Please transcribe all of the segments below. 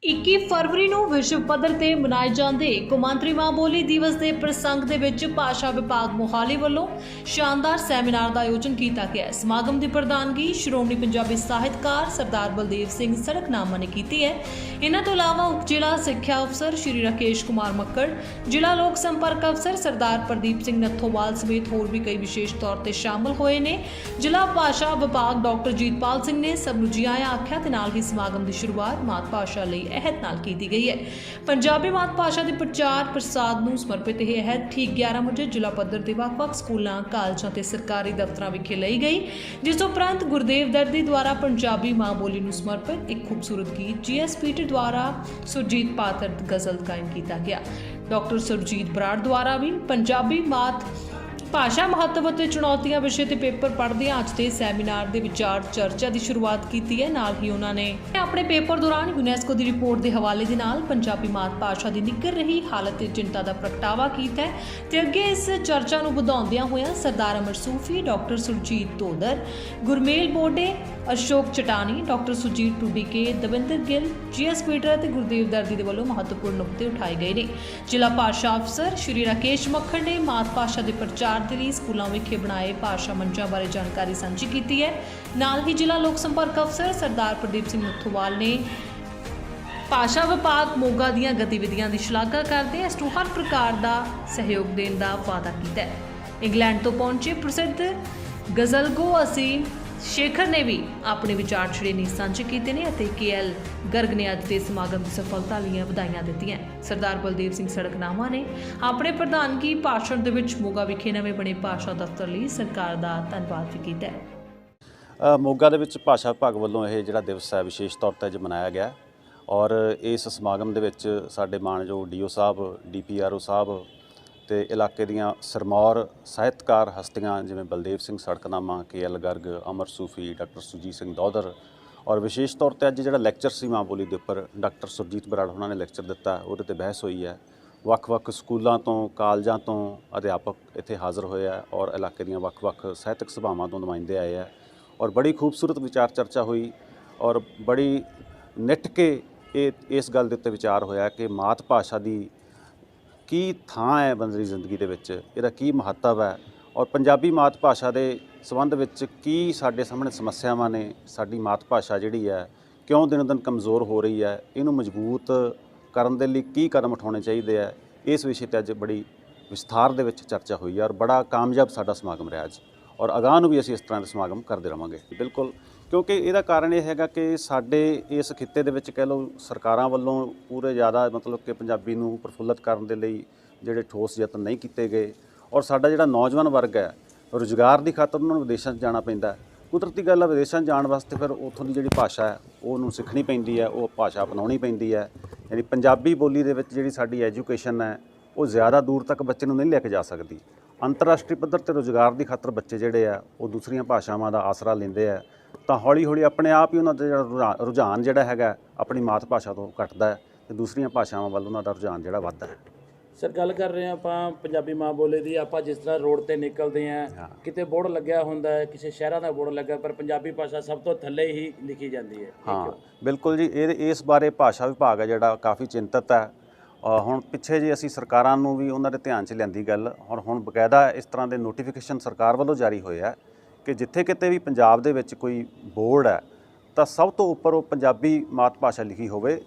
21 फरवरी ਨੂੰ ਵਿਸ਼ਵ ਪੱਧਰ ਤੇ ਮਨਾਏ ਜਾਂਦੇ ਕੌਮਾਂਤਰੀ ਮਾਂ ਬੋਲੀ ਦਿਵਸ ਦੇ ਪ੍ਰਸੰਗ ਦੇ ਵਿੱਚ ਭਾਸ਼ਾ ਵਿਭਾਗ ਮੋਹਾਲੀ ਵੱਲੋਂ ਸ਼ਾਨਦਾਰ ਸੈਮੀਨਾਰ ਦਾ ਆਯੋਜਨ ਕੀਤਾ ਗਿਆ। ਸਮਾਗਮ ਦੀ ਪ੍ਰਧਾਨਗੀ ਸ਼੍ਰੋਮਣੀ ਪੰਜਾਬੀ ਸਾਹਿਤਕਾਰ ਸਰਦਾਰ ਬਲਦੇਵ ਸਿੰਘ ਸੜਕਨਾਮਾ ਨੇ ਕੀਤੀ ਹੈ। ਇਹਨਾਂ ਤੋਂ ਇਲਾਵਾ ਉਪ ਜ਼ਿਲ੍ਹਾ ਸਿੱਖਿਆ ਅਫਸਰ ਸ਼੍ਰੀ ਰਾਕੇਸ਼ ਕੁਮਾਰ ਮੱਕੜ, ਜ਼ਿਲ੍ਹਾ ਲੋਕ ਸੰਪਰਕ ਅਫਸਰ ਸਰਦਾਰ ਪ੍ਰਦੀਪ ਸਿੰਘ ਨੱਥੋਵਾਲ ਸਮੇਤ ਹੋਰ ਵੀ ਕਈ ਵਿਸ਼ੇਸ਼ ਤੌਰ ਤੇ ਸ਼ਾਮਲ ਹੋਏ ਨੇ। ਜ਼ਿਲ੍ਹਾ ਭਾਸ਼ਾ ਵਿਭਾਗ ਡਾਕਟਰ ਜੀਤਪਾਲ ਸਿੰਘ ਨੇ ਸਭ ਨੂੰ ਜੀ ਆਇਆਂ ਆਖਿਆ ਤੇ ਨਾਲ ਹੀ ਸਮਾਗਮ ਦੀ ਸ਼ੁਰੂਆਤ ਮਾਤ ਭਾਸ਼ਾ ਲਈ ਅਹਿਦ ਨਾਲ ਕੀਤੀ ਗਈ ਹੈ। ਪੰਜਾਬੀ ਮਾਤ ਭਾਸ਼ਾ ਦੇ ਪ੍ਰਚਾਰ ਪ੍ਰਸਾਰ ਨੂੰ ਸਮਰਪਿਤ ਇਹ ਅਹਿਦ ਠੀਕ 11 ਵਜੇ ਜ਼ਿਲ੍ਹਾ ਪੱਧਰ ਦੇ ਵੱਖ-ਵੱਖ ਸਕੂਲਾਂ, ਕਾਲਜਾਂ ਤੇ ਸਰਕਾਰੀ ਦਫ਼ਤਰਾਂ ਵਿਖੇ ਲਈ ਗਈ, ਜਿਸ ਉਪਰੰਤ ਗੁਰਦੇਵ ਦਰਦੀ ਦੁਆਰਾ ਪੰਜਾਬੀ ਮਾਂ ਬੋਲੀ ਨੂੰ ਸਮਰਪਿਤ ਇੱਕ ਖੂਬਸੂਰਤ ਗੀਤ GSPT ਦੁਆਰਾ ਸੁਰਜੀਤ ਪਾਤਰ ਗਜ਼ਲ ਗਾਇਨ ਕੀਤਾ ਗਿਆ। ਡਾਕਟਰ ਸੁਰਜੀਤ ਬਰਾੜ ਦੁਆਰਾ ਵੀ ਪੰਜਾਬੀ ਮਾਤ ਭਾਸ਼ਾ ਮਹੱਤਵ ਅਤੇ ਚੁਣੌਤੀਆਂ ਵਿਸ਼ੇ ਤੇ ਪੇਪਰ ਪੜ੍ਹਦਿਆਂ ਅੱਜ ਦੇ ਸੈਮੀਨਾਰ ਦੇ ਵਿਚਾਰ ਚਰਚਾ ਦੀ ਸ਼ੁਰੂਆਤ ਕੀਤੀ ਹੈ। ਨਾਲ ਹੀ ਉਹਨਾਂ ਨੇ ਆਪਣੇ ਪੇਪਰ ਦੌਰਾਨ ਯੂਨੈਸਕੋ ਦੀ ਰਿਪੋਰਟ ਦੇ ਹਵਾਲੇ ਦੇ ਨਾਲ ਪੰਜਾਬੀ ਮਾਤ ਭਾਸ਼ਾ ਦੀ ਨਿੱਘਰ ਰਹੀ ਹਾਲਤ ਤੇ ਚਿੰਤਾ ਦਾ ਪ੍ਰਗਟਾਵਾ ਕੀਤਾ ਤੇ ਅੱਗੇ ਇਸ ਚਰਚਾ ਨੂੰ ਵਧਾਉਂਦਿਆਂ ਹੋਇਆਂ ਸਰਦਾਰ ਅਮਰ ਸੂਫੀ, ਡਾਕਟਰ ਸੁਰਜੀਤ ਤੋਦਰ, ਗੁਰਮੇਲ ਬੋਡੇ, ਅਸ਼ੋਕ ਚਟਾਨੀ, ਡਾਕਟਰ ਸੁਜੀਤ ਟੂਡੀਕੇ, ਦਵਿੰਦਰ ਗਿੱਲ, GSPT ਅਤੇ ਗੁਰਦੇਵ ਦਰਦੀ ਦੇ ਵੱਲੋਂ ਮਹੱਤਵਪੂਰਨ ਨੁਕਤੇ ਉਠਾਏ ਗਏ ਨੇ। ਜ਼ਿਲ੍ਹਾ ਭਾਸ਼ਾ ਅਫਸਰ ਸ਼੍ਰੀ ਰਾਕੇਸ਼ ਮੱਕੜ ਨੇ ਮਾਤ ਭਾਸ਼ਾ ਦੇ ਪ੍ਰਚਾਰ ਦੇ ਲਈ ਸਕੂਲਾਂ ਵਿਖੇ ਬਣਾਏ ਭਾਸ਼ਾ ਮੰਚਾਂ ਬਾਰੇ ਜਾਣਕਾਰੀ ਸਾਂਝੀ ਕੀਤੀ ਹੈ। ਨਾਲ ਹੀ ਜ਼ਿਲ੍ਹਾ ਲੋਕ ਸੰਪਰਕ ਅਫਸਰ ਸਰਦਾਰ ਪ੍ਰਦੀਪ ਸਿੰਘ ਨੱਥੋਵਾਲ ਨੇ ਭਾਸ਼ਾ ਵਿਭਾਗ ਮੋਗਾ ਦੀਆਂ ਗਤੀਵਿਧੀਆਂ ਦੀ ਸ਼ਲਾਘਾ ਕਰਦੇ ਇਸ ਨੂੰ ਹਰ ਪ੍ਰਕਾਰ ਦਾ ਸਹਿਯੋਗ ਦੇਣ ਦਾ ਵਾਅਦਾ ਕੀਤਾ ਹੈ। ਇੰਗਲੈਂਡ ਤੋਂ ਪਹੁੰਚੇ ਪ੍ਰਸਿੱਧ ਗਜ਼ਲਗੋ ਅਸੀਮ ਸ਼ੇਖਰ ਨੇ ਵੀ ਆਪਣੇ ਵਿਚਾਰ ਛੜੇ ਨਹੀਂ ਸਾਂਝੇ ਕੀਤੇ ਨੇ ਅਤੇ KL ਗਰਗ ਨੇ ਅੱਜ ਦੇ ਸਮਾਗਮ ਦੀ ਸਫਲਤਾ ਲਈ ਵਧਾਈਆਂ ਦਿੱਤੀਆਂ। ਸਰਦਾਰ ਬਲਦੇਵ ਸਿੰਘ ਸੜਕਨਾਮਾ ਨੇ ਆਪਣੇ ਪ੍ਰਧਾਨਗੀ ਭਾਸ਼ਣ ਦੇ ਵਿੱਚ ਮੋਗਾ ਵਿਖੇ ਨਵੇਂ ਬਣੇ ਭਾਸ਼ਾ ਦਫ਼ਤਰ ਲਈ ਸਰਕਾਰ ਦਾ ਧੰਨਵਾਦ ਵੀ ਕੀਤਾ ਹੈ। ਮੋਗਾ ਦੇ ਵਿੱਚ ਭਾਸ਼ਾ ਵਿਭਾਗ ਵੱਲੋਂ ਇਹ ਜਿਹੜਾ ਦਿਵਸ ਹੈ ਵਿਸ਼ੇਸ਼ ਤੌਰ ਤੇ ਅੱਜ ਮਨਾਇਆ ਗਿਆ ਔਰ ਇਸ ਸਮਾਗਮ ਦੇ ਵਿੱਚ ਸਾਡੇ ਮਾਣਯੋਗ DO ਸਾਹਿਬ, DPRO ਸਾਹਿਬ ਤੇ ਇਲਾਕੇ ਦੀਆਂ ਸਰਮੌਰ ਸਾਹਿਤਕਾਰ ਹਸਤੀਆਂ ਜਿਵੇਂ ਬਲਦੇਵ ਸਿੰਘ ਸੜਕਨਾਮਾ, KL ਗਰਗ, ਅਮਰ ਸੂਫੀ, ਡਾਕਟਰ ਸੁਰਜੀਤ ਸਿੰਘ ਦੋਦਰ ਔਰ ਵਿਸ਼ੇਸ਼ ਤੌਰ ਤੇ ਅੱਜ ਜਿਹੜਾ ਲੈਕਚਰ ਸੀ ਮਾਂ ਬੋਲੀ ਦੇ ਉੱਪਰ ਡਾਕਟਰ ਸੁਰਜੀਤ ਬਰਾੜ ਉਹਨਾਂ ਨੇ ਲੈਕਚਰ ਦਿੱਤਾ, ਉਹਦੇ ਤੇ ਬਹਿਸ ਹੋਈ ਹੈ। ਵੱਖ-ਵੱਖ ਸਕੂਲਾਂ ਤੋਂ, ਕਾਲਜਾਂ ਤੋਂ ਅਧਿਆਪਕ ਇੱਥੇ ਹਾਜ਼ਰ ਹੋਏ ਆ ਔਰ ਇਲਾਕੇ ਦੀਆਂ ਵੱਖ-ਵੱਖ ਸਾਹਿਤਕ ਸਭਾਵਾਂ ਤੋਂ ਨੁਮਾਇੰਦੇ ਆਏ ਆ ਔਰ ਬੜੀ ਖੂਬਸੂਰਤ ਵਿਚਾਰ ਚਰਚਾ ਹੋਈ ਔਰ ਬੜੀ ਨਿੱਠ ਕੇ ਇਸ ਗੱਲ ਦੇ ਉੱਤੇ ਵਿਚਾਰ ਹੋਇਆ ਕਿ ਮਾਤ ਭਾਸ਼ਾ ਦੀ ਕੀ ਥਾਂ ਹੈ ਬੰਦੇ ਦੀ ਜ਼ਿੰਦਗੀ ਦੇ ਵਿੱਚ, ਇਹਦਾ ਕੀ ਮਹੱਤਵ ਹੈ ਔਰ ਪੰਜਾਬੀ ਮਾਤ ਭਾਸ਼ਾ ਦੇ ਸੰਬੰਧ ਵਿੱਚ ਕੀ ਸਾਡੇ ਸਾਹਮਣੇ ਸਮੱਸਿਆਵਾਂ ਨੇ। ਸਾਡੀ ਮਾਤ ਭਾਸ਼ਾ ਜਿਹੜੀ ਹੈ ਕਿਉਂ ਦਿਨੋਂ ਦਿਨ ਕਮਜ਼ੋਰ ਹੋ ਰਹੀ ਹੈ, ਇਹਨੂੰ ਮਜ਼ਬੂਤ ਕਰਨ ਦੇ ਲਈ ਕੀ ਕਦਮ ਉਠਾਉਣੇ ਚਾਹੀਦੇ ਆ, ਇਸ ਵਿਸ਼ੇ 'ਤੇ ਅੱਜ ਬੜੀ ਵਿਸਥਾਰ ਦੇ ਵਿੱਚ ਚਰਚਾ ਹੋਈ ਹੈ ਔਰ ਬੜਾ ਕਾਮਯਾਬ ਸਾਡਾ ਸਮਾਗਮ ਰਿਹਾ ਅੱਜ ਔਰ ਅਗਾਂਹ ਨੂੰ ਵੀ ਅਸੀਂ ਇਸ ਤਰ੍ਹਾਂ ਦੇ ਸਮਾਗਮ ਕਰਦੇ ਰਹਾਂਗੇ। ਬਿਲਕੁਲ, ਕਿਉਂਕਿ ਇਹਦਾ ਕਾਰਨ ਇਹ ਹੈਗਾ ਕਿ ਸਾਡੇ ਇਸ ਖਿੱਤੇ ਦੇ ਵਿੱਚ ਕਹਿ ਲਓ ਸਰਕਾਰਾਂ ਵੱਲੋਂ ਪੂਰੇ ਜ਼ਿਆਦਾ ਮਤਲਬ ਕਿ ਪੰਜਾਬੀ ਨੂੰ ਪ੍ਰਫੁੱਲਤ ਕਰਨ ਦੇ ਲਈ ਜਿਹੜੇ ਠੋਸ ਯਤਨ ਨਹੀਂ ਕੀਤੇ ਗਏ ਔਰ ਸਾਡਾ ਜਿਹੜਾ ਨੌਜਵਾਨ ਵਰਗ ਹੈ ਰੁਜ਼ਗਾਰ ਦੀ ਖਾਤਰ ਉਹਨਾਂ ਨੂੰ ਵਿਦੇਸ਼ਾਂ 'ਚ ਜਾਣਾ ਪੈਂਦਾ। ਕੁਦਰਤੀ ਗੱਲ ਹੈ, ਵਿਦੇਸ਼ਾਂ 'ਚ ਜਾਣ ਵਾਸਤੇ ਫਿਰ ਉੱਥੋਂ ਦੀ ਜਿਹੜੀ ਭਾਸ਼ਾ ਹੈ ਉਹਨੂੰ ਸਿੱਖਣੀ ਪੈਂਦੀ ਹੈ, ਉਹ ਭਾਸ਼ਾ ਅਪਣਾਉਣੀ ਪੈਂਦੀ ਹੈ। ਯਾਨੀ ਪੰਜਾਬੀ ਬੋਲੀ ਦੇ ਵਿੱਚ ਜਿਹੜੀ ਸਾਡੀ ਐਜੂਕੇਸ਼ਨ ਹੈ ਉਹ ਜ਼ਿਆਦਾ ਦੂਰ ਤੱਕ ਬੱਚੇ ਨੂੰ ਨਹੀਂ ਲੈ ਕੇ ਜਾ ਸਕਦੀ। ਅੰਤਰਰਾਸ਼ਟਰੀ ਪੱਧਰ 'ਤੇ ਰੁਜ਼ਗਾਰ ਦੀ ਖਾਤਰ ਬੱਚੇ ਜਿਹੜੇ ਆ ਉਹ ਦੂਸਰੀਆਂ ਭਾਸ਼ਾਵਾਂ ਦਾ ਆਸਰਾ ਲੈਂਦੇ ਆ ਤਾਂ ਹੌਲੀ ਹੌਲੀ ਆਪਣੇ ਆਪ ਹੀ ਉਹਨਾਂ ਦਾ ਜਿਹੜਾ ਰੁਝਾਨ ਜਿਹੜਾ ਹੈਗਾ ਆਪਣੀ ਮਾਤ ਭਾਸ਼ਾ ਤੋਂ ਘਟਦਾ ਹੈ ਤੇ ਦੂਸਰੀਆਂ ਭਾਸ਼ਾਵਾਂ ਵੱਲ ਉਹਨਾਂ ਦਾ ਰੁਝਾਨ ਜਿਹੜਾ ਵੱਧਦਾ ਹੈ। ਸਰ, ਗੱਲ ਕਰ ਰਹੇ ਹਾਂ ਆਪਾਂ ਪੰਜਾਬੀ ਮਾਂ ਬੋਲੀ ਦੀ। ਆਪਾਂ ਜਿਸ ਤਰ੍ਹਾਂ ਰੋਡ ਤੇ ਨਿਕਲਦੇ ਹਾਂ, ਕਿਤੇ ਬੋਰਡ ਲੱਗਿਆ ਹੁੰਦਾ ਹੈ, ਕਿਸੇ ਸ਼ਹਿਰਾਂ ਦਾ ਬੋਰਡ ਲੱਗਾ, ਪਰ ਪੰਜਾਬੀ ਭਾਸ਼ਾ ਸਭ ਤੋਂ ਥੱਲੇ ਹੀ ਲਿਖੀ ਜਾਂਦੀ ਹੈ। ਹਾਂ ਬਿਲਕੁਲ ਜੀ, ਇਸ ਬਾਰੇ ਭਾਸ਼ਾ ਵਿਭਾਗ ਹੈ ਜਿਹੜਾ ਕਾਫੀ ਚਿੰਤਤ ਹੈ। ਹੁਣ ਪਿੱਛੇ ਜੇ ਅਸੀਂ ਸਰਕਾਰਾਂ ਨੂੰ ਵੀ ਉਹਨਾਂ ਦੇ ਧਿਆਨ 'ਚ ਲਿਆਂਦੀ ਗੱਲ, ਹੁਣ ਬਕਾਇਦਾ ਇਸ ਤਰ੍ਹਾਂ ਦੇ ਨੋਟੀਫਿਕੇਸ਼ਨ ਸਰਕਾਰ ਵੱਲੋਂ ਜਾਰੀ ਹੋਏ ਆ ਕਿ ਜਿੱਥੇ ਕਿਤੇ ਵੀ ਪੰਜਾਬ ਦੇ ਵਿੱਚ ਕੋਈ ਬੋਰਡ ਹੈ ਤਾਂ ਸਭ ਤੋਂ ਉੱਪਰ ਉਹ ਪੰਜਾਬੀ ਮਾਤ ਭਾਸ਼ਾ ਲਿਖੀ ਹੋਵੇ।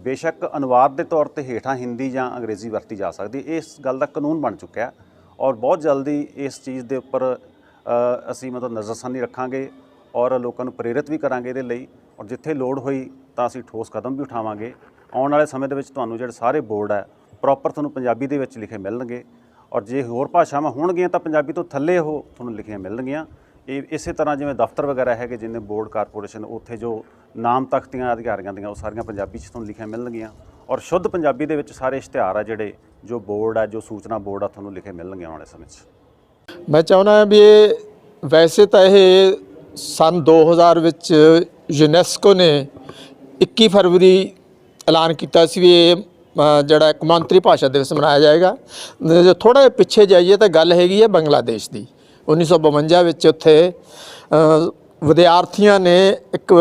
ਬੇਸ਼ੱਕ ਅਨੁਵਾਦ ਦੇ ਤੌਰ ਤੇ ਹੇਠਾਂ ਹਿੰਦੀ ਜਾਂ ਅੰਗਰੇਜ਼ੀ ਵਰਤੀ ਜਾ ਸਕਦੀ। ਇਸ ਗੱਲ ਦਾ ਕਾਨੂੰਨ ਬਣ ਚੁੱਕਿਆ ਔਰ ਬਹੁਤ ਜਲਦੀ ਇਸ ਚੀਜ਼ ਦੇ ਉੱਪਰ ਅਸੀਂ ਮਤਲਬ ਨਜ਼ਰਸਾਨੀ ਰੱਖਾਂਗੇ ਔਰ ਲੋਕਾਂ ਨੂੰ ਪ੍ਰੇਰਿਤ ਵੀ ਕਰਾਂਗੇ ਇਹਦੇ ਲਈ ਔਰ ਜਿੱਥੇ ਲੋੜ ਹੋਈ ਤਾਂ ਅਸੀਂ ਠੋਸ ਕਦਮ ਵੀ ਉਠਾਵਾਂਗੇ। ਆਉਣ ਵਾਲੇ ਸਮੇਂ ਦੇ ਵਿੱਚ ਤੁਹਾਨੂੰ ਜਿਹੜੇ ਸਾਰੇ ਬੋਰਡ ਹੈ ਪ੍ਰੋਪਰ ਤੁਹਾਨੂੰ ਪੰਜਾਬੀ ਦੇ ਵਿੱਚ ਲਿਖੇ ਮਿਲਣਗੇ ਔਰ ਜੇ ਹੋਰ ਭਾਸ਼ਾਵਾਂ ਹੋਣਗੀਆਂ ਤਾਂ ਪੰਜਾਬੀ ਤੋਂ ਥੱਲੇ ਉਹ ਤੁਹਾਨੂੰ ਲਿਖੀਆਂ ਮਿਲਣਗੀਆਂ। ਇਹ ਇਸੇ ਤਰ੍ਹਾਂ ਜਿਵੇਂ ਦਫ਼ਤਰ ਵਗੈਰਾ ਹੈਗੇ ਜਿੰਨੇ ਬੋਰਡ ਕਾਰਪੋਰੇਸ਼ਨ, ਉੱਥੇ ਜੋ ਨਾਮ ਤਖਤੀਆਂ ਅਧਿਕਾਰੀਆਂ ਦੀਆਂ ਉਹ ਸਾਰੀਆਂ ਪੰਜਾਬੀ 'ਚ ਤੁਹਾਨੂੰ ਲਿਖੀਆਂ ਮਿਲਣਗੀਆਂ ਔਰ ਸ਼ੁੱਧ ਪੰਜਾਬੀ ਦੇ ਵਿੱਚ ਸਾਰੇ ਇਸ਼ਤਿਹਾਰ ਆ ਜਿਹੜੇ ਜੋ ਬੋਰਡ ਹੈ, ਜੋ ਸੂਚਨਾ ਬੋਰਡ ਆ, ਤੁਹਾਨੂੰ ਲਿਖੇ ਮਿਲਣਗੇ ਆਉਣ ਵਾਲੇ ਸਮੇਂ 'ਚ। ਮੈਂ ਚਾਹੁੰਦਾ ਵੀ ਵੈਸੇ ਤਾਂ ਇਹ ਸਨ 2000 ਵਿੱਚ ਯੂਨੈਸਕੋ ਨੇ 21 ਫਰਵਰੀ ਐਲਾਨ ਕੀਤਾ ਸੀ ਵੀ ਇਹ ਜਿਹੜਾ ਕੌਮਾਂਤਰੀ ਭਾਸ਼ਾ ਦਿਵਸ ਮਨਾਇਆ ਜਾਏਗਾ। ਜੇ ਥੋੜ੍ਹਾ ਜਿਹਾ ਪਿੱਛੇ ਜਾਈਏ ਤਾਂ ਗੱਲ ਹੈਗੀ ਹੈ ਬੰਗਲਾਦੇਸ਼ ਦੀ। 1952 ਵਿੱਚ ਉੱਥੇ ਵਿਦਿਆਰਥੀਆਂ ਨੇ ਇੱਕ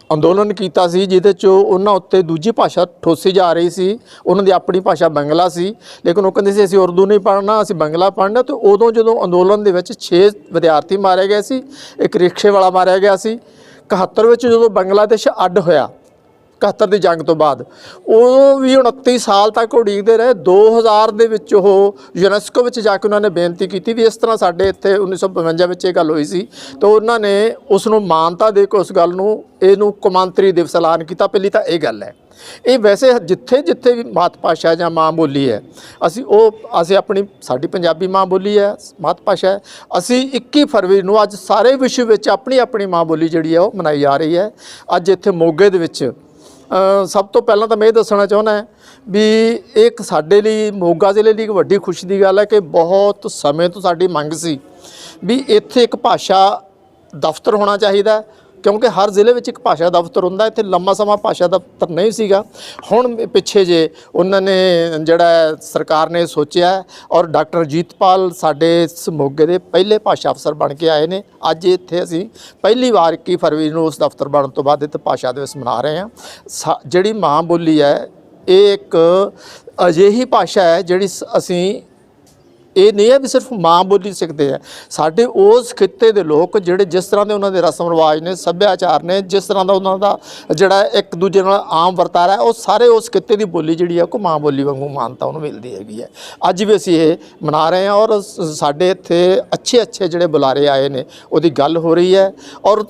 ਅੰਦੋਲਨ ਕੀਤਾ ਸੀ, ਜਿਹਦੇ 'ਚ ਉਹਨਾਂ ਉੱਤੇ ਦੂਜੀ ਭਾਸ਼ਾ ਠੋਸੀ ਜਾ ਰਹੀ ਸੀ। ਉਹਨਾਂ ਦੀ ਆਪਣੀ ਭਾਸ਼ਾ ਬੰਗਲਾ ਸੀ, ਲੇਕਿਨ ਉਹ ਕਹਿੰਦੇ ਸੀ ਅਸੀਂ ਉਰਦੂ ਨਹੀਂ ਪੜ੍ਹਨਾ, ਅਸੀਂ ਬੰਗਲਾ ਪੜ੍ਹਨਾ। ਤੇ ਉਦੋਂ ਜਦੋਂ ਅੰਦੋਲਨ ਦੇ ਵਿੱਚ 6 ਵਿਦਿਆਰਥੀ ਮਾਰੇ ਗਏ ਸੀ, ਇੱਕ ਰਿਕਸ਼ੇ ਵਾਲਾ ਮਾਰਿਆ ਗਿਆ ਸੀ। 71 ਵਿੱਚ ਜਦੋਂ ਬੰਗਲਾਦੇਸ਼ ਅੱਡ ਹੋਇਆ, 71 ਦੀ ਜੰਗ ਤੋਂ ਬਾਅਦ, ਉਹ ਵੀ 29 ਸਾਲ ਤੱਕ ਉਡੀਕਦੇ ਰਹੇ। 2000 ਦੇ ਵਿੱਚ ਉਹ ਯੂਨੈਸਕੋ ਵਿੱਚ ਜਾ ਕੇ ਉਹਨਾਂ ਨੇ ਬੇਨਤੀ ਕੀਤੀ ਵੀ ਇਸ ਤਰ੍ਹਾਂ ਸਾਡੇ ਇੱਥੇ 1952 ਵਿੱਚ ਇਹ ਗੱਲ ਹੋਈ ਸੀ, ਤਾਂ ਉਹਨਾਂ ਨੇ ਉਸ ਨੂੰ ਮਾਨਤਾ ਦੇ ਕੇ ਉਸ ਗੱਲ ਨੂੰ ਇਹਨੂੰ ਕੌਮਾਂਤਰੀ ਦਿਵਸ ਐਲਾਨ ਕੀਤਾ। ਪਹਿਲੀ ਤਾਂ ਇਹ ਗੱਲ ਹੈ। ਇਹ ਵੈਸੇ ਜਿੱਥੇ ਜਿੱਥੇ ਵੀ ਮਾਤ ਭਾਸ਼ਾ ਜਾਂ ਮਾਂ ਬੋਲੀ ਹੈ, ਅਸੀਂ ਆਪਣੀ ਸਾਡੀ ਪੰਜਾਬੀ ਮਾਂ ਬੋਲੀ ਹੈ, ਮਾਤ ਭਾਸ਼ਾ ਹੈ। ਅਸੀਂ 21 ਫਰਵਰੀ ਨੂੰ ਅੱਜ ਸਾਰੇ ਵਿਸ਼ਵ ਵਿੱਚ ਆਪਣੀ ਆਪਣੀ ਮਾਂ ਬੋਲੀ ਜਿਹੜੀ ਹੈ ਉਹ ਮਨਾਈ ਜਾ ਰਹੀ ਹੈ। ਅੱਜ ਇੱਥੇ ਮੋਗੇ ਦੇ ਵਿੱਚ ਸਭ ਤੋਂ ਪਹਿਲਾਂ ਤਾਂ ਮੈਂ ਇਹ ਦੱਸਣਾ ਚਾਹੁੰਦਾ ਵੀ ਇੱਕ ਸਾਡੇ ਲਈ, ਮੋਗਾ ਜ਼ਿਲ੍ਹੇ ਲਈ ਇੱਕ ਵੱਡੀ ਖੁਸ਼ੀ ਦੀ ਗੱਲ ਹੈ ਕਿ ਬਹੁਤ ਸਮੇਂ ਤੋਂ ਸਾਡੀ ਮੰਗ ਸੀ ਵੀ ਇੱਥੇ ਇੱਕ ਭਾਸ਼ਾ ਦਫ਼ਤਰ ਹੋਣਾ ਚਾਹੀਦਾ, ਕਿਉਂਕਿ ਹਰ ਜ਼ਿਲ੍ਹੇ ਵਿੱਚ ਇੱਕ ਭਾਸ਼ਾ ਦਫ਼ਤਰ ਹੁੰਦਾ। ਇੱਥੇ ਲੰਮਾ ਸਮਾਂ ਭਾਸ਼ਾ ਦਫ਼ਤਰ ਨਹੀਂ ਸੀਗਾ। ਹੁਣ ਪਿੱਛੇ ਜੇ ਉਹਨਾਂ ਨੇ ਜਿਹੜਾ ਸਰਕਾਰ ਨੇ ਸੋਚਿਆ, ਔਰ ਡਾਕਟਰ ਜੀਤਪਾਲ ਸਾਡੇ ਇਸ ਮੋਗੇ ਦੇ ਪਹਿਲੇ ਭਾਸ਼ਾ ਅਫਸਰ ਬਣ ਕੇ ਆਏ ਨੇ। ਅੱਜ ਇੱਥੇ ਅਸੀਂ ਪਹਿਲੀ ਵਾਰ 21 ਫਰਵਰੀ ਨੂੰ ਉਸ ਦਫ਼ਤਰ ਬਣਨ ਤੋਂ ਬਾਅਦ ਇੱਥੇ ਭਾਸ਼ਾ ਦਿਵਸ ਮਨਾ ਰਹੇ ਹਾਂ। ਜਿਹੜੀ ਮਾਂ ਬੋਲੀ ਹੈ, ਇਹ ਇੱਕ ਅਜਿਹੀ ਭਾਸ਼ਾ ਹੈ ਜਿਹੜੀ ਅਸੀਂ, ਇਹ ਨਹੀਂ ਹੈ ਵੀ ਸਿਰਫ ਮਾਂ ਬੋਲੀ ਸਿੱਖਦੇ ਆ। ਸਾਡੇ ਉਸ ਖਿੱਤੇ ਦੇ ਲੋਕ ਜਿਹੜੇ ਜਿਸ ਤਰ੍ਹਾਂ ਦੇ ਉਹਨਾਂ ਦੇ ਰਸਮ ਰਿਵਾਜ ਨੇ, ਸੱਭਿਆਚਾਰ ਨੇ, ਜਿਸ ਤਰ੍ਹਾਂ ਦਾ ਉਹਨਾਂ ਦਾ ਜਿਹੜਾ ਇੱਕ ਦੂਜੇ ਨਾਲ ਆਮ ਵਰਤਾਰਾ ਹੈ, ਉਹ ਸਾਰੇ ਉਸ ਖਿੱਤੇ ਦੀ ਬੋਲੀ ਜਿਹੜੀ ਹੈ ਉਹ ਮਾਂ ਬੋਲੀ ਵਾਂਗੂ ਮਾਨਤਾ ਉਹਨੂੰ ਮਿਲਦੀ ਹੈਗੀ ਹੈ। ਅੱਜ ਵੀ ਅਸੀਂ ਇਹ ਮਨਾ ਰਹੇ ਹਾਂ, ਔਰ ਸਾਡੇ ਇੱਥੇ ਅੱਛੇ ਜਿਹੜੇ ਬੁਲਾਰੇ ਆਏ ਨੇ, ਉਹਦੀ ਗੱਲ ਹੋ ਰਹੀ ਹੈ। ਔਰ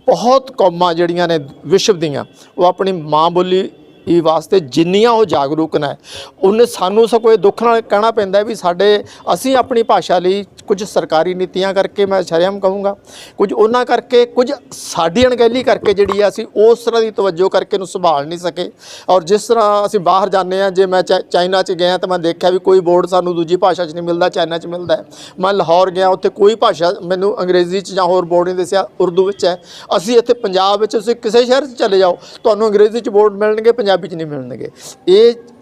ਬਹੁਤ ਕੌਮਾਂ ਜਿਹੜੀਆਂ ਨੇ ਵਿਸ਼ਵ ਦੀਆਂ, ਉਹ ਆਪਣੀ ਮਾਂ ਬੋਲੀ ਇਹ ਵਾਸਤੇ ਜਿੰਨੀਆਂ ਉਹ ਜਾਗਰੂਕ ਨੇ, ਉਹਨੇ ਸਾਨੂੰ ਸਗੋਂ ਇਹ ਦੁੱਖ ਨਾਲ ਕਹਿਣਾ ਪੈਂਦਾ ਵੀ ਅਸੀਂ ਆਪਣੀ ਭਾਸ਼ਾ ਲਈ ਕੁਝ ਸਰਕਾਰੀ ਨੀਤੀਆਂ ਕਰਕੇ, ਮੈਂ ਸ਼ਰਮ ਕਹੂੰਗਾ, ਕੁਝ ਉਹਨਾਂ ਕਰਕੇ, ਕੁਝ ਸਾਡੀ ਅਣਗਹਿਲੀ ਕਰਕੇ ਜਿਹੜੀ ਆ ਅਸੀਂ ਉਸ ਤਰ੍ਹਾਂ ਦੀ ਤਵੱਜੋ ਕਰਕੇ ਇਹਨੂੰ ਸੰਭਾਲ ਨਹੀਂ ਸਕੇ। ਔਰ ਜਿਸ ਤਰ੍ਹਾਂ ਅਸੀਂ ਬਾਹਰ ਜਾਂਦੇ ਹਾਂ, ਜੇ ਮੈਂ ਚਾਈਨਾ 'ਚ ਗਿਆ ਤਾਂ ਮੈਂ ਦੇਖਿਆ ਵੀ ਕੋਈ ਬੋਰਡ ਸਾਨੂੰ ਦੂਜੀ ਭਾਸ਼ਾ 'ਚ ਨਹੀਂ ਮਿਲਦਾ, ਚਾਈਨਾ 'ਚ ਮਿਲਦਾ ਹੈ। ਮੈਂ ਲਾਹੌਰ ਗਿਆ, ਉੱਥੇ ਕੋਈ ਭਾਸ਼ਾ ਮੈਨੂੰ ਅੰਗਰੇਜ਼ੀ 'ਚ ਜਾਂ ਹੋਰ ਬੋਰਡ ਨਹੀਂ ਦੱਸਿਆ, ਉਰਦੂ ਵਿੱਚ ਹੈ। ਅਸੀਂ ਇੱਥੇ ਪੰਜਾਬ ਵਿੱਚ, ਤੁਸੀਂ ਕਿਸੇ ਸ਼ਹਿਰ 'ਚ ਚਲੇ ਜਾਓ, ਤੁਹਾਨੂੰ ਅੰਗਰੇਜ਼ੀ 'ਚ ਬੋਰਡ ਮਿਲਣਗੇ, ਪੰਜਾਬੀ 'ਚ ਨਹੀਂ ਮਿਲਣਗੇ।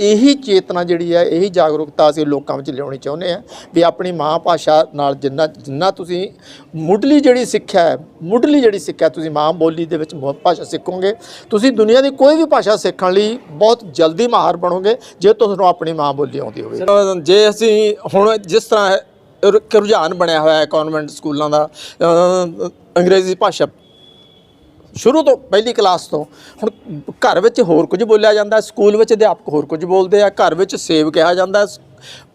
ਇਹੀ ਚੇਤਨਾ ਜਿਹੜੀ ਹੈ, ਇਹੀ ਜਾਗਰੂਕਤਾ ਅਸੀਂ ਲੋਕਾਂ ਵਿੱਚ ਲਿਆਉਣੀ ਚਾਹੁੰਦੇ ਹਾਂ ਵੀ ਆਪਣੀ ਮਾਂ ਭਾਸ਼ਾ ਨਾਲ ਜਿੰਨਾ ਤੁਸੀਂ ਮੁੱਢਲੀ ਜਿਹੜੀ ਸਿੱਖਿਆ ਤੁਸੀਂ ਮਾਂ ਬੋਲੀ ਦੇ ਵਿੱਚ ਭਾਸ਼ਾ ਸਿੱਖੋਗੇ, ਤੁਸੀਂ ਦੁਨੀਆ ਦੀ ਕੋਈ ਵੀ ਭਾਸ਼ਾ ਸਿੱਖਣ ਲਈ ਬਹੁਤ ਜਲਦੀ ਮਾਹਰ ਬਣੋਗੇ ਜੇ ਤੁਹਾਨੂੰ ਆਪਣੀ ਮਾਂ ਬੋਲੀ ਆਉਂਦੀ ਹੋਵੇ। ਜੇ ਅਸੀਂ ਹੁਣ ਜਿਸ ਤਰ੍ਹਾਂ ਰੁਝਾਨ ਬਣਿਆ ਹੋਇਆ ਹੈ ਕਨਵੈਂਟ ਸਕੂਲਾਂ ਦਾ, ਅੰਗਰੇਜ਼ੀ ਭਾਸ਼ਾ ਸ਼ੁਰੂ ਤੋਂ ਪਹਿਲੀ ਕਲਾਸ ਤੋਂ, ਹੁਣ ਘਰ ਵਿੱਚ ਹੋਰ ਕੁਝ ਬੋਲਿਆ ਜਾਂਦਾ, ਸਕੂਲ ਵਿੱਚ ਅਧਿਆਪਕ ਹੋਰ ਕੁਝ ਬੋਲਦੇ ਆ। ਘਰ ਵਿੱਚ ਸੇਬ ਕਿਹਾ ਜਾਂਦਾ,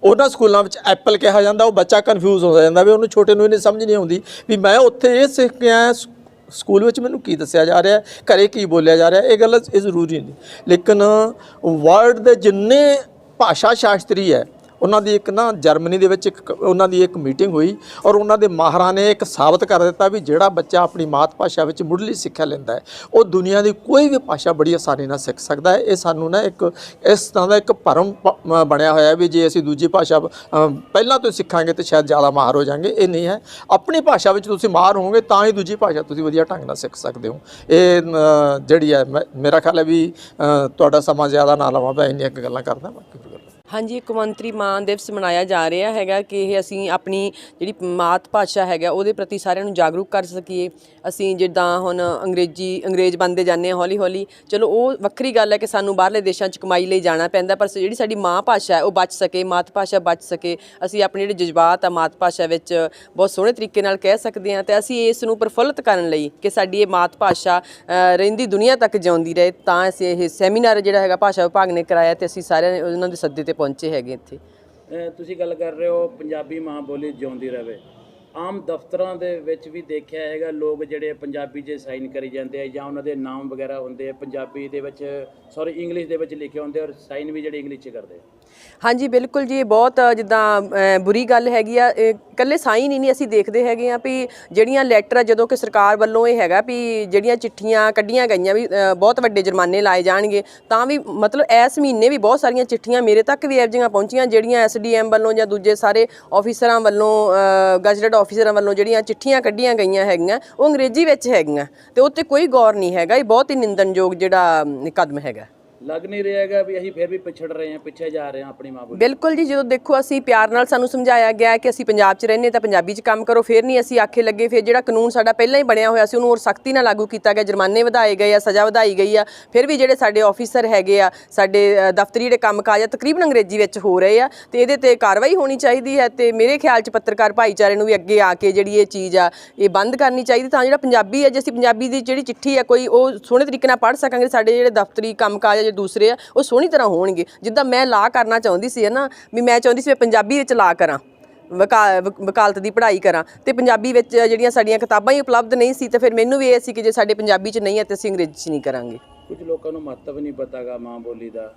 ਉਹਨਾਂ ਸਕੂਲਾਂ ਵਿੱਚ ਐਪਲ ਕਿਹਾ ਜਾਂਦਾ। ਉਹ ਬੱਚਾ ਕਨਫਿਊਜ਼ ਹੋ ਜਾਂਦਾ ਵੀ ਉਹਨੂੰ, ਛੋਟੇ ਨੂੰ ਇਹਨੇ ਸਮਝ ਨਹੀਂ ਆਉਂਦੀ ਵੀ ਮੈਂ ਉੱਥੇ ਇਹ ਸਿੱਖ ਕੇ ਆਇਆ, ਸਕੂਲ ਵਿੱਚ ਮੈਨੂੰ ਕੀ ਦੱਸਿਆ ਜਾ ਰਿਹਾ, ਘਰੇ ਕੀ ਬੋਲਿਆ ਜਾ ਰਿਹਾ। ਇਹ ਗੱਲ ਇਹ ਜ਼ਰੂਰੀ ਨਹੀਂ, ਲੇਕਿਨ ਵਰਲਡ ਦੇ ਜਿੰਨੇ ਭਾਸ਼ਾ ਸ਼ਾਸਤਰੀ ਹੈ, ਉਹਨਾਂ ਦੀ ਇੱਕ ਜਰਮਨੀ ਦੇ ਵਿੱਚ ਉਹਨਾਂ ਦੀ ਇੱਕ ਮੀਟਿੰਗ ਹੋਈ, ਔਰ ਉਹਨਾਂ ਦੇ ਮਾਹਰਾਂ ਨੇ ਇੱਕ ਸਾਬਤ ਕਰ ਦਿੱਤਾ ਵੀ ਜਿਹੜਾ ਬੱਚਾ ਆਪਣੀ ਮਾਤ ਭਾਸ਼ਾ ਵਿੱਚ ਮੁੱਢਲੀ ਸਿੱਖਿਆ ਲੈਂਦਾ ਹੈ, ਉਹ ਦੁਨੀਆ ਦੀ ਕੋਈ ਵੀ ਭਾਸ਼ਾ ਬੜੀ ਆਸਾਨੀ ਨਾਲ ਸਿੱਖ ਸਕਦਾ ਹੈ। ਇਹ ਸਾਨੂੰ ਇੱਕ ਇਸ ਤਰ੍ਹਾਂ ਦਾ ਇੱਕ ਭਰਮ ਬਣਿਆ ਹੋਇਆ ਵੀ ਜੇ ਅਸੀਂ ਦੂਜੀ ਭਾਸ਼ਾ ਪਹਿਲਾਂ ਤੋਂ ਸਿੱਖਾਂਗੇ ਤਾਂ ਸ਼ਾਇਦ ਜ਼ਿਆਦਾ ਮਾਹਰ ਹੋ ਜਾਵਾਂਗੇ। ਇਹ ਨਹੀਂ ਹੈ। ਆਪਣੀ ਭਾਸ਼ਾ ਵਿੱਚ ਤੁਸੀਂ ਮਾਹਰ ਹੋਵੋਗੇ ਤਾਂ ਹੀ ਦੂਜੀ ਭਾਸ਼ਾ ਤੁਸੀਂ ਵਧੀਆ ਢੰਗ ਨਾਲ ਸਿੱਖ ਸਕਦੇ ਹੋ। ਇਹ ਜਿਹੜੀ ਹੈ, ਮੇਰਾ ਖਿਆਲ ਹੈ ਵੀ ਤੁਹਾਡਾ ਸਮਾਂ ਜ਼ਿਆਦਾ ਨਾ ਲਵਾਂ, ਮੈਂ ਇੰਨੀਆਂ ਗੱਲਾਂ ਕਰਦਾ। ਬਾਕੀ ਹਾਂਜੀ, ਕੌਮਾਂਤਰੀ ਮਾਂ ਦਿਵਸ ਮਨਾਇਆ ਜਾ ਰਿਹਾ ਹੈਗਾ ਕਿ ਇਹ ਅਸੀਂ ਆਪਣੀ ਜਿਹੜੀ ਮਾਤ ਭਾਸ਼ਾ ਹੈਗਾ ਉਹਦੇ ਪ੍ਰਤੀ ਸਾਰਿਆਂ ਨੂੰ ਜਾਗਰੂਕ ਕਰ ਸਕੀਏ। ਅਸੀਂ ਜਿੱਦਾਂ ਹੁਣ ਅੰਗਰੇਜ਼ ਬਣਦੇ ਜਾਂਦੇ ਹਾਂ ਹੌਲੀ ਹੌਲੀ, ਚਲੋ ਉਹ ਵੱਖਰੀ ਗੱਲ ਹੈ ਕਿ ਸਾਨੂੰ ਬਾਹਰਲੇ ਦੇਸ਼ਾਂ 'ਚ ਕਮਾਈ ਲਈ ਜਾਣਾ ਪੈਂਦਾ, ਪਰ ਜਿਹੜੀ ਸਾਡੀ ਮਾਂ ਭਾਸ਼ਾ ਹੈ ਉਹ ਬਚ ਸਕੇ, ਮਾਤ ਭਾਸ਼ਾ ਬਚ ਸਕੇ। ਅਸੀਂ ਆਪਣੇ ਜਿਹੜੇ ਜਜ਼ਬਾਤ ਆ ਮਾਤ ਭਾਸ਼ਾ ਵਿੱਚ ਬਹੁਤ ਸੋਹਣੇ ਤਰੀਕੇ ਨਾਲ ਕਹਿ ਸਕਦੇ ਹਾਂ, ਅਤੇ ਅਸੀਂ ਇਸ ਨੂੰ ਪ੍ਰਫੁੱਲਤ ਕਰਨ ਲਈ ਕਿ ਸਾਡੀ ਇਹ ਮਾਤ ਭਾਸ਼ਾ ਰਹਿੰਦੀ ਦੁਨੀਆ ਤੱਕ ਜਿਉਂਦੀ ਰਹੇ, ਤਾਂ ਅਸੀਂ ਇਹ ਸੈਮੀਨਾਰ ਜਿਹੜਾ ਹੈਗਾ ਭਾਸ਼ਾ ਵਿਭਾਗ ਨੇ ਕਰਾਇਆ, ਅਤੇ ਅਸੀਂ ਸਾਰਿਆਂ ਉਹਨਾਂ ਦੇ ਸੱਦੇ 'ਤੇ ਪਹੁੰਚੇ ਹੈਗੇ ਇੱਥੇ। ਤੁਸੀਂ ਗੱਲ ਕਰ ਰਹੇ ਹੋ ਪੰਜਾਬੀ ਮਾਂ ਬੋਲੀ ਜਿਉਂਦੀ ਰਹੇ। ਆਮ ਦਫ਼ਤਰਾਂ ਦੇ ਵਿੱਚ ਵੀ ਦੇਖਿਆ ਹੈਗਾ, ਲੋਕ ਜਿਹੜੇ ਪੰਜਾਬੀ 'ਚ ਸਾਈਨ ਕਰੀ ਜਾਂਦੇ ਆ, ਜਾਂ ਉਹਨਾਂ ਦੇ ਨਾਮ ਵਗੈਰਾ ਹੁੰਦੇ ਆ ਪੰਜਾਬੀ ਦੇ ਵਿੱਚ, ਇੰਗਲਿਸ਼ ਦੇ ਵਿੱਚ ਲਿਖੇ ਹੁੰਦੇ, ਔਰ ਸਾਈਨ ਵੀ ਜਿਹੜੇ ਇੰਗਲਿਸ਼ 'ਚ ਕਰਦੇ ਆ। ਹਾਂਜੀ ਬਿਲਕੁਲ ਜੀ, ਇਹ ਬਹੁਤ ਜਿੱਦਾਂ ਬੁਰੀ ਗੱਲ ਹੈਗੀ ਆ। ਇਕੱਲੇ ਸਾਈਨ ਹੀ ਨਹੀਂ, ਅਸੀਂ ਦੇਖਦੇ ਹੈਗੇ ਆ ਵੀ ਜਿਹੜੀਆਂ ਲੈਟਰ, ਜਦੋਂ ਕਿ ਸਰਕਾਰ ਵੱਲੋਂ ਇਹ ਹੈਗਾ ਵੀ ਜਿਹੜੀਆਂ ਚਿੱਠੀਆਂ ਕੱਢੀਆਂ ਗਈਆਂ ਵੀ ਬਹੁਤ ਵੱਡੇ ਜੁਰਮਾਨੇ ਲਾਏ ਜਾਣਗੇ, ਤਾਂ ਵੀ ਮਤਲਬ ਇਸ ਮਹੀਨੇ ਵੀ ਬਹੁਤ ਸਾਰੀਆਂ ਚਿੱਠੀਆਂ ਮੇਰੇ ਤੱਕ ਵੀ ਇਹੋ ਜਿਹੀਆਂ ਪਹੁੰਚੀਆਂ ਜਿਹੜੀਆਂ SDM ਵੱਲੋਂ ਜਾਂ ਦੂਜੇ ਸਾਰੇ ਆਫਿਸਰਾਂ ਵੱਲੋਂ, ਗਜ਼ਟਡ ਆਫਿਸਰਾਂ ਵੱਲੋਂ ਜਿਹੜੀਆਂ ਚਿੱਠੀਆਂ ਕੱਢੀਆਂ ਗਈਆਂ ਹੈਗੀਆਂ ਉਹ ਅੰਗਰੇਜ਼ੀ ਵਿੱਚ ਹੈਗੀਆਂ, ਅਤੇ ਉਹ 'ਤੇ ਕੋਈ ਗੌਰ ਨਹੀਂ ਹੈਗਾ। ਇਹ ਬਹੁਤ ਹੀ ਨਿੰਦਣਯੋਗ ਜਿਹੜਾ ਕਦਮ ਹੈਗਾ। ਲੱਗ ਨਹੀਂ ਰਿਹਾ ਹੈਗਾ ਵੀ ਅਸੀਂ ਫਿਰ ਵੀ ਪਿਛੜ ਰਹੇ ਹਾਂ, ਪਿੱਛੇ ਜਾ ਰਹੇ ਹਾਂ ਆਪਣੀ ਮਾਂ ਬੋਲੀ। ਬਿਲਕੁਲ ਜੀ, ਜਦੋਂ ਦੇਖੋ ਅਸੀਂ ਪਿਆਰ ਨਾਲ ਸਾਨੂੰ ਸਮਝਾਇਆ ਗਿਆ ਕਿ ਅਸੀਂ ਪੰਜਾਬ 'ਚ ਰਹਿੰਦੇ ਤਾਂ ਪੰਜਾਬੀ 'ਚ ਕੰਮ ਕਰੋ, ਫਿਰ ਨਹੀਂ ਅਸੀਂ ਆਖੇ ਲੱਗੇ। ਫਿਰ ਜਿਹੜਾ ਕਾਨੂੰਨ ਸਾਡਾ ਪਹਿਲਾਂ ਹੀ ਬਣਿਆ ਹੋਇਆ ਸੀ ਉਹਨੂੰ ਹੋਰ ਸਖਤੀ ਨਾਲ ਲਾਗੂ ਕੀਤਾ ਗਿਆ, ਜੁਰਮਾਨੇ ਵਧਾਏ ਗਏ ਆ, ਸਜ਼ਾ ਵਧਾਈ ਗਈ ਆ। ਫਿਰ ਵੀ ਜਿਹੜੇ ਸਾਡੇ ਆਫੀਸਰ ਹੈਗੇ ਆ, ਸਾਡੇ ਦਫ਼ਤਰੀ ਜਿਹੜੇ ਕੰਮਕਾਜ ਆ ਤਕਰੀਬਨ ਅੰਗਰੇਜ਼ੀ ਵਿੱਚ ਹੋ ਰਹੇ ਆ, ਤੇ ਇਹਦੇ ਤੇ ਕਾਰਵਾਈ ਹੋਣੀ ਚਾਹੀਦੀ ਹੈ। ਤੇ ਮੇਰੇ ਖਿਆਲ 'ਚ ਪੱਤਰਕਾਰ ਭਾਈਚਾਰੇ ਨੂੰ ਵੀ ਅੱਗੇ ਆ ਕੇ ਜਿਹੜੀ ਇਹ ਚੀਜ਼ ਆ ਇਹ ਬੰਦ ਕਰਨੀ ਚਾਹੀਦੀ, ਤਾਂ ਜਿਹੜਾ ਪੰਜਾਬੀ ਹੈ, ਜੇ ਅਸੀਂ ਪੰਜਾਬੀ ਦੀ ਜਿਹੜੀ ਚਿੱਠੀ ਆ ਕੋਈ ਉਹ ਸੋਹਣੇ ਤਰੀਕੇ ਨਾਲ ਪੜ੍ਹ ਸਕਾਂਗੇ, ਸਾਡੇ ਜਿਹੜੇ ਦਫ਼ਤਰੀ ਕੰਮਕਾਜ ਆ ਜਿਹੜੇ ਦੂਸਰੇ ਆ ਉਹ ਸੋਹਣੀ ਤਰ੍ਹਾਂ ਹੋਣਗੇ। ਜਿੱਦਾਂ ਮੈਂ ਲਾ ਕਰਨਾ ਚਾਹੁੰਦੀ ਸੀ ਨਾ, ਵੀ ਮੈਂ ਚਾਹੁੰਦੀ ਸੀ ਮੈਂ ਪੰਜਾਬੀ ਵਿੱਚ ਲਾ ਕਰਾਂ, ਵਕਾਲਤ ਦੀ ਪੜ੍ਹਾਈ ਕਰਾਂ, ਤੇ ਪੰਜਾਬੀ ਵਿੱਚ ਜਿਹੜੀਆਂ ਸਾਡੀਆਂ ਕਿਤਾਬਾਂ ਹੀ ਉਪਲਬਧ ਨਹੀਂ ਸੀ, ਤੇ ਫਿਰ ਮੈਨੂੰ ਵੀ ਇਹ ਸੀ ਕਿ ਜੇ ਸਾਡੇ ਪੰਜਾਬੀ 'ਚ ਨਹੀਂ ਹੈ ਤਾਂ ਅਸੀਂ ਅੰਗਰੇਜ਼ੀ 'ਚ ਨਹੀਂ ਕਰਾਂਗੇ। ਕੁਝ ਲੋਕਾਂ ਨੂੰ ਮਹੱਤਵ ਨਹੀਂ ਪਤਾਗਾ ਮਾਂ ਬੋਲੀ ਦਾ,